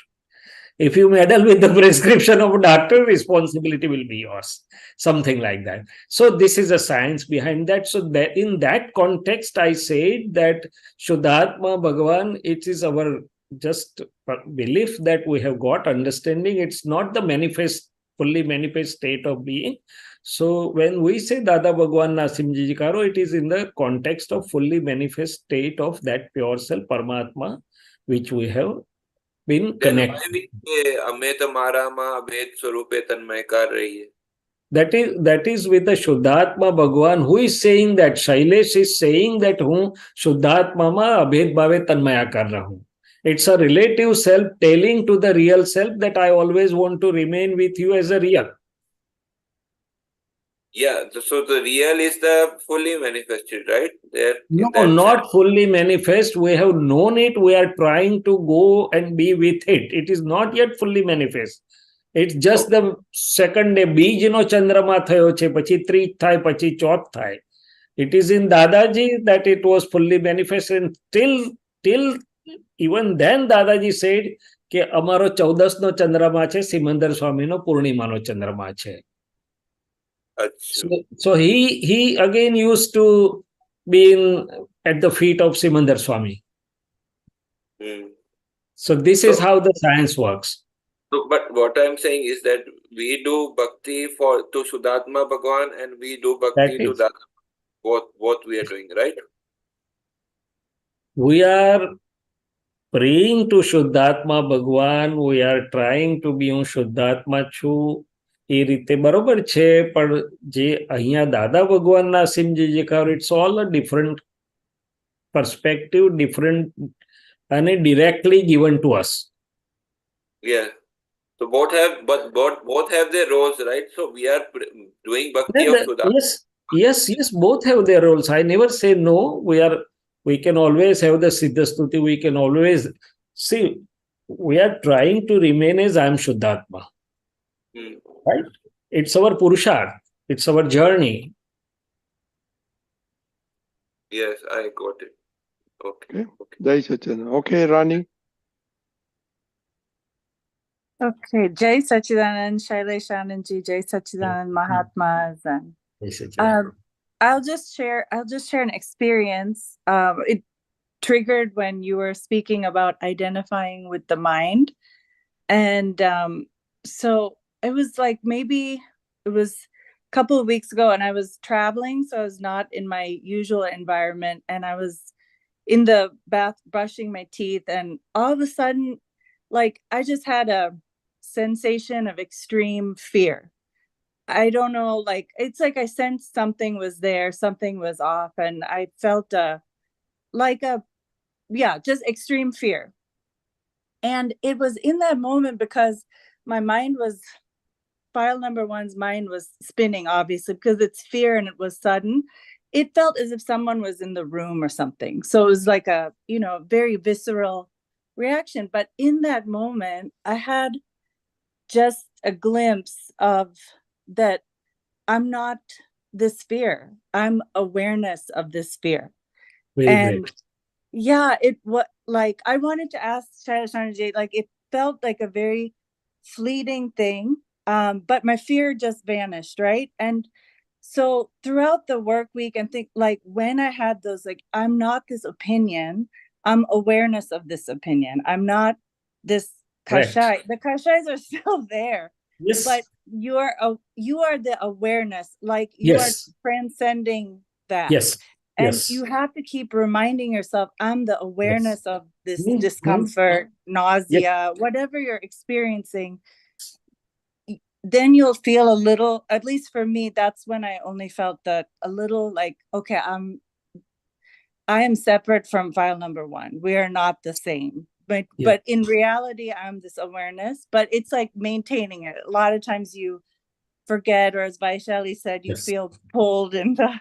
If you meddle with the prescription of a doctor, responsibility will be yours. Something like that. So this is a science behind that. So that in that context, I said that Shudhdhatma Bhagavan, it is our just belief that we have got understanding. It's not the fully manifest state of being. So when we say Dada Bhagwan Nasimji Karo, it is in the context of fully manifest state of that pure self, Paramatma, which we have been connected. That is with the Shudhdhatma Bhagwan, who is saying that, Shailesh is saying that हूँ Shudhdhatma ma abhed bhave tanmaya kar raha हूँ. It's a relative self telling to the real self that I always want to remain with you as a real. Yeah, so the real is the fully manifested, right? There, no, not sense. Fully manifest. We have known it. We are trying to go and be with it. It is not yet fully manifest. It's just the second day. Beej no chandrama thayo che, pachi three thai, pachi chauth thai. It is in Dadaji that it was fully manifest, and till even then Dadaji said કે અમારો 14 નો ચંદ્રમા છે, સિમંદર સ્વામીનો પૂર્ણિમાનો ચંદ્રમા છે. So he again used to be at the feet of Simandar Swami. So this is how the science works. So, but what I'm saying is that we do bhakti to Shudhdhatma Bhagwan and we do bhakti to Dada. What we are doing, right? We are praying to Shudhdhatma Bhagwan. We are trying to be on Shudhdhatma Chu. એ રીતે બરોબર છે, પણ જે અહીંયા દાદા ભગવાન નાસિમજી જે કહ્યું, it's all a different perspective, different and directly given to us. Yeah. So both have their roles, right? So we are doing bhakti of Shudhdhatma. Yes, both have their roles. I never say no. We can always have the Siddhastuti. We can always see. We are trying to remain as I am Shudhdhatma. Right? It's our Purusharth. It's our journey. Yes, I got it. Okay. Jai Satchidanand. Okay, Rani. Okay, Jai Satchidanand, Shaileshanandji, Jai Satchidanand, Mahatmas, and I'll just share an experience. It triggered when you were speaking about identifying with the mind, and so it was like maybe it was a couple of weeks ago, and I was traveling, so I was not in my usual environment, and I was in the bath brushing my teeth, and all of a sudden, like I just had a sensation of extreme fear. I don't know, like it's like I sensed something was there, something was off, and I felt just extreme fear. And it was in that moment because my mind was, file number one's mind was spinning, obviously, because it's fear and it was sudden. It felt as if someone was in the room or something. So it was like a, very visceral reaction. But in that moment, I had just a glimpse of that I'm not this fear. I'm awareness of this fear. Very great. Yeah, I wanted to ask Shaileshanandji, like it felt like a very fleeting thing, but my fear just vanished, right? And so throughout the work week, and think like when I had those, like I'm not this opinion, I'm awareness of this opinion. I'm not this Kashay. The Kashays are still there. Yes. But you are the awareness, like you are transcending that. Yes. And you have to keep reminding yourself, I'm the awareness of this discomfort, nausea, whatever you're experiencing. Then you'll feel a little, at least for me, that's when I only felt that a little like, okay, I am separate from file number one. We are not the same. But in reality, I'm this awareness, but it's like maintaining it. A lot of times you forget, or as Vaishali said, you feel pulled in the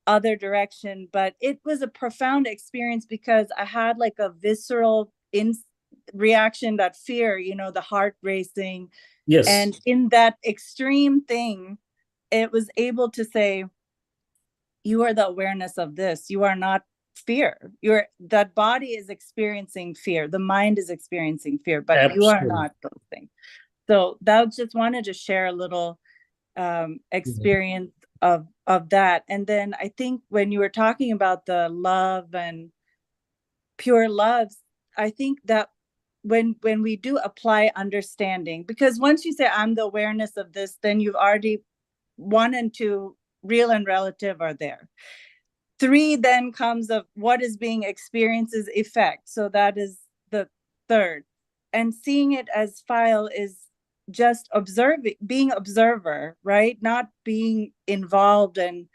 other direction. But it was a profound experience because I had like a visceral reaction, that fear, the heart racing. Yes. And in that extreme thing, it was able to say, you are the awareness of this. You are not fear. That body is experiencing fear. The mind is experiencing fear, but Absolutely. you are not those things. So that just wanted to share a little experience of that. And then I think when you were talking about the love and pure love, I think that when we do apply understanding, because once you say I'm the awareness of this, then you've already 1 and 2, real and relative, are there. 3 then comes of what is being experienced is effect. So that is the 3rd. And seeing it as file is just observing, being observer, right? Not being involved and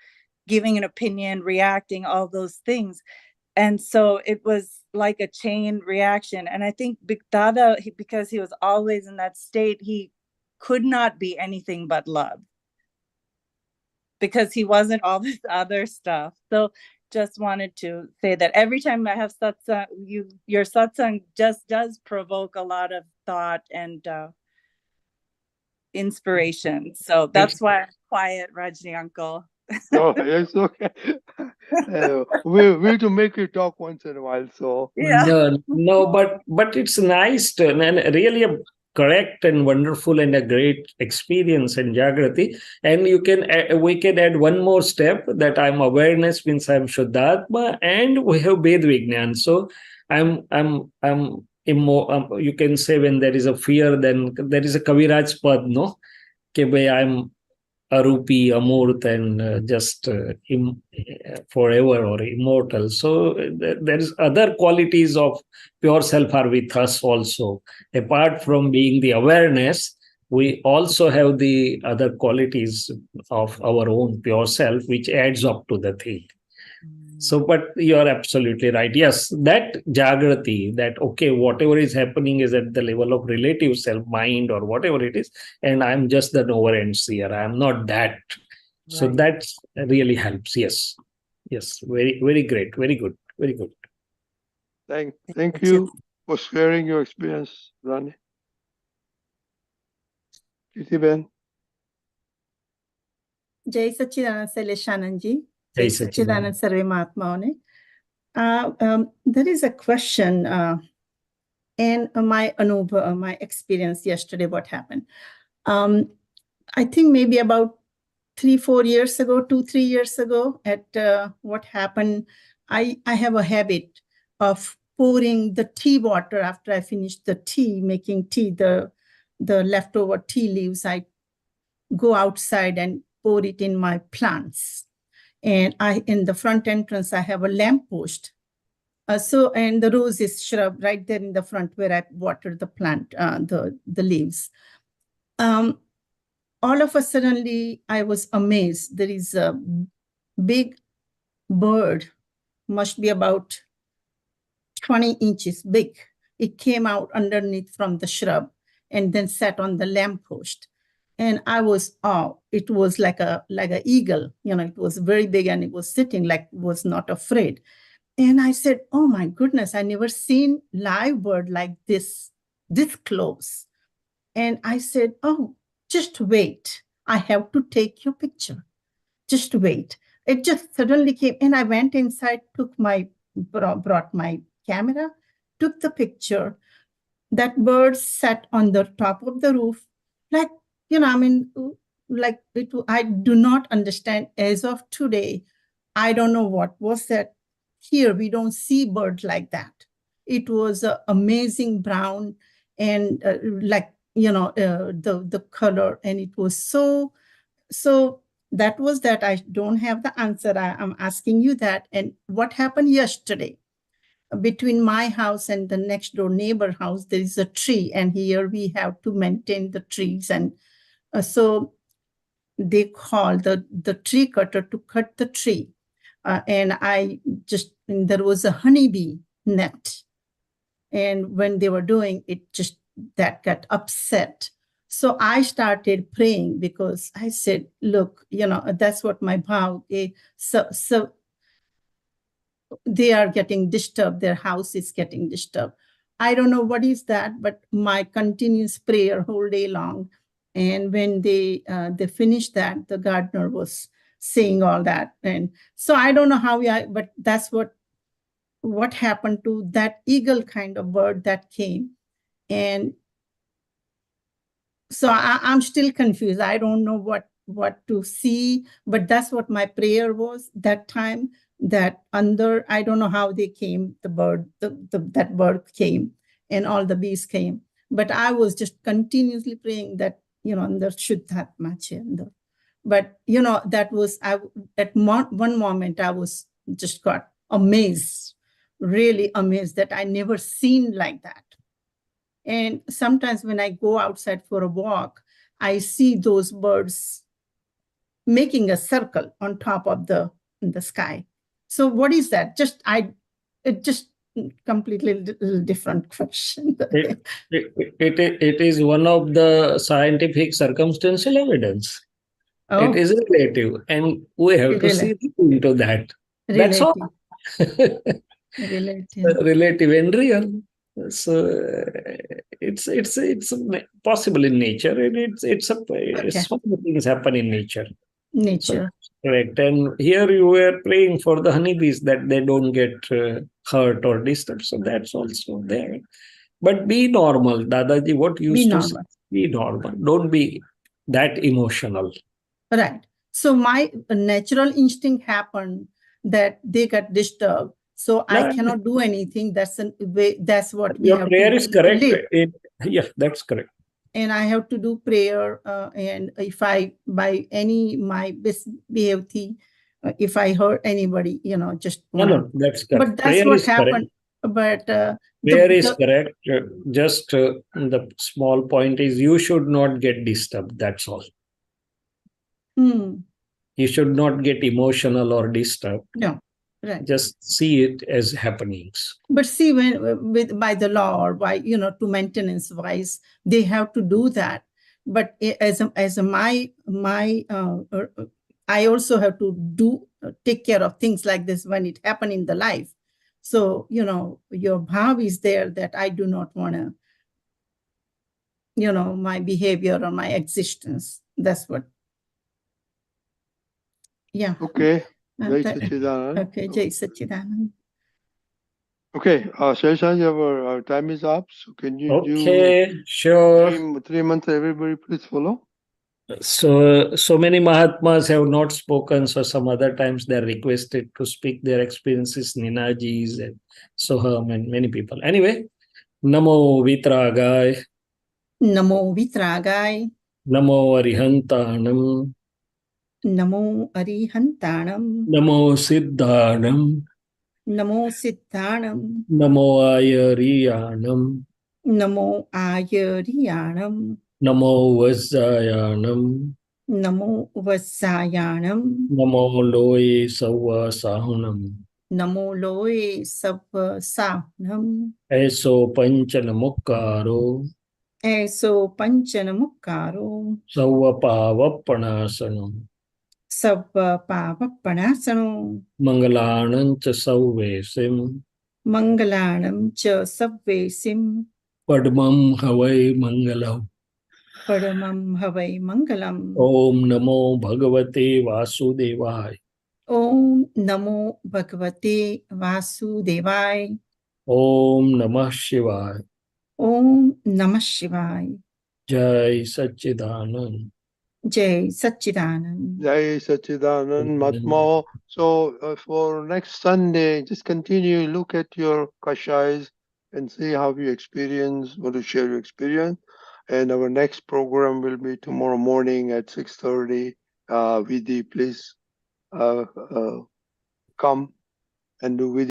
giving an opinion, reacting, all those things. And so it was like a chain reaction. And I think Dada, because he was always in that state, he could not be anything but love, because he wasn't all this other stuff. So just wanted to say that every time I have satsang, your satsang just does provoke a lot of thought and inspiration. So that's why I'm quiet, Rajni uncle. No, it's okay. We'll to make you talk once in a while. So yeah, no, but it's nice to, and really a correct and wonderful and a great experience in Jagrati. And we can add one more step, that I'm awareness means I'm Shudhdhatma, and we have Ved Vignan. So you can say when there is a fear, then there is a Kaviraj Pad, no? Ke bhai, I'm Arupi, Amurt, and just forever or immortal. So there is other qualities of pure self are with us also. Apart from being the awareness, we also have the other qualities of our own pure self, which adds up to the thing. So, but you're absolutely right. Yes, that Jagrati, that, okay, whatever is happening is at the level of relative self, mind, or whatever it is, and I'm just the knower and seer. I'm not that. Right. So that really helps. Yes. Yes. Very, very great. Very good. Very good. Thank you for sharing your experience, Rani. Ben. Jai Sachidanand Shaileshanandji. Jai Sachidanand Sarve Mahatmaone. There is a question and my anubhav, my experience yesterday, what happened. I think maybe about 3-4 years ago, 2-3 years ago, at what happened, I have a habit of pouring the tea water after I finish the tea, making tea, the leftover tea leaves, I go outside and pour it in my plants. And in the front entrance, I have a lamppost. And the rose is shrub right there in the front where I water the plant, the leaves. All of a sudden, I was amazed. There is a big bird, must be about 20 inches big. It came out underneath from the shrub and then sat on the lamppost. And I was, it was like a eagle, it was very big, and it was sitting like was not afraid. And I said, oh my goodness, I never seen live bird like this close. And I said, oh, just wait. I have to take your picture. Just wait. It just suddenly came, and I went inside, brought my camera, took the picture. That bird sat on the top of the roof, like, I do not understand as of today. I don't know what was that. Here, we don't see birds like that. It was amazing brown and the color. And it was so that was that. I don't have the answer. I'm asking you that. And what happened yesterday? Between my house and the next door neighbor house, there is a tree. And here we have to maintain the trees. And so they call the tree cutter to cut the tree. And there was a honeybee net. And when they were doing it, that got upset. So I started praying, because I said, look, that's what my bhav is. So they are getting disturbed. Their house is getting disturbed. I don't know what is that, but my continuous prayer whole day long. And when they finished that, the gardener was saying all that. And so I don't know how but that's what what happened to that eagle kind of bird that came. And so I'm still confused. I don't know what to see, but that's what my prayer was that time, that under, I don't know how they came, the bird, that bird came and all the bees came. But I was just continuously praying that, under Shudhdhatma Chanda. But, that was, at one moment, I was just got amazed, really amazed that I never seen like that. And sometimes when I go outside for a walk, I see those birds making a circle on top of the sky. So what is that? It just completely different question. It is one of the scientific circumstantial evidence. Oh, it is relative, and we have to see into that. That's all. Relative and real. So it's possible in nature, and some things happen in nature. So, correct. And here you were praying for the honeybees that they don't get hurt or disturbed. So that's also there. But be normal, Dadaji. What you used to say, be normal. Don't be that emotional. Right. So my natural instinct happened that they got disturbed. So I cannot do anything. That's what we your have prayer to is correct. live. That's correct. And I have to do prayer. And if I, by any my misbehavior, if I hurt anybody, just no, that's correct. But that's prayer what happened. Correct. But prayer is correct. Just the small point is you should not get disturbed. That's all. You should not get emotional or disturbed. No. Right. Just see it as happenings. But see, by the law or by, to maintenance wise, they have to do that. But I also have to take care of things like this when it happen in the life. So, your bhav is there that I do not want to, my behavior or my existence. That's what. Yeah. Okay. Jai Sachidanand. Okay, Jai Sachidanand. Okay, Shaileshanandji, our time is up. So can you do sure. 3 months, everybody please follow? So many Mahatmas have not spoken, so some other times they're requested to speak their experiences, Ninajis and Soham and many people. Anyway, Namo Vitragai. Namo Vitragai. Namo Arihantanam. Namo Arihantanam. Namo Siddhanam. Namo Siddhanam. Namo Ayariyanam. Namo Ayariyanam. Namo Vajjayanam. Namo Vajjayanam. Namo Loe Savasahunam. Namo Loe Savasahunam. Eso Panchanamukkaro. Eso Panchanamukkaro. Savapavappanasanam. Savapavappanasanam. Mangalanam cha savvesim. Mangalanam cha savvesim. Padmam havai mangalam. Padmam havai mangalam. Om Namo Bhagavate Vasudevaya. Om Namo Bhagavate Vasudevaya. Om Namah Shivaya. Om Namah Shivaya. Jai Sachidanand. Jai Sachidanand. Jai Sachidanand Mahatma. So for next Sunday, just continue, look at your Kashays and see how you experience, want to share your experience. And our next program will be tomorrow morning at 6:30. Vidhi, please come and do Vidhi.